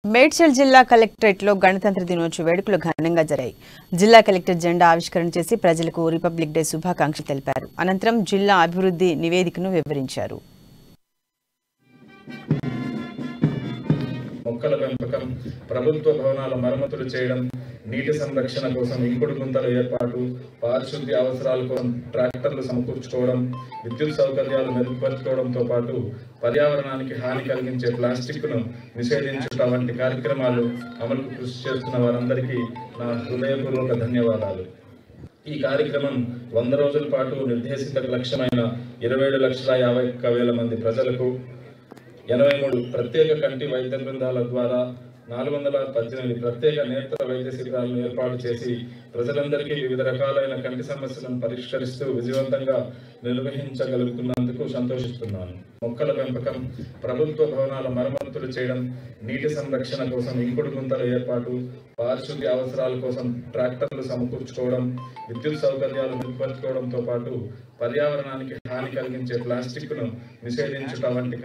మేడ్చల్ జిల్లా కలెక్టరేట్లో గణతంత్ర దినోత్సవ వేడుకలు ఘనంగా జరిగాయి. జిల్లా కలెక్టర్ జెండా ఆవిష్కరణ చేసి ప్రజలకు రిపబ్లిక్ డే శుభాకాంక్షలు తెలిపారు. అనంతరం జిల్లా అభివృద్ధి నివేదికను వివరించారు. మొక్కల పెంపకం, ప్రభుత్వ భవనాల మరమ్మతులు చేయడం, నీటి సంరక్షణ కోసం ఇంకుడు గుంతల ఏర్పాటు, పారిశుద్ధ్య అవసరాల కోసం ట్రాక్టర్లు సమకూర్చుకోవడం, విద్యుత్ సౌకర్యాలు మెరుగుపరచుకోవడంతో పాటు పర్యావరణానికి హాని కలిగించే ప్లాస్టిక్ను నిషేధించడం వంటి కార్యక్రమాలు అమలుకు కృషి చేస్తున్న వారందరికీ నా హృదయపూర్వక ధన్యవాదాలు. ఈ కార్యక్రమం 100 రోజుల పాటు నిర్దేశిత లక్ష్యమైన 27,51,000 మంది ప్రజలకు 83 ప్రత్యేక కంటి వైద్య బృందాల ద్వారా 418 ప్రత్యేక నేత్ర వైద్య శిబిరాలను ఏర్పాటు చేసి ప్రజలందరికీ వివిధ రకాలైన కంటి సమస్యలను పరిష్కరిస్తూ విజయవంతంగా నిర్వహించగలుగుతున్నందుకు సంతోషిస్తున్నాను. మొక్కల పెంపకం, ప్రభుత్వ భవనాల మరమ్మతులు చేయడం, నీటి సంరక్షణ కోసం ఇంకుడు గుంతల ఏర్పాటు, పారిశుద్ధ్య అవసరాల కోసం ట్రాక్టర్లు సమకూర్చుకోవడం, విద్యుత్ సౌకర్యాలు మెరుగుపరచుకోవడంతో పాటు పర్యావరణానికి హాని కలిగించే ప్లాస్టిక్ను నిషేధించడం వంటి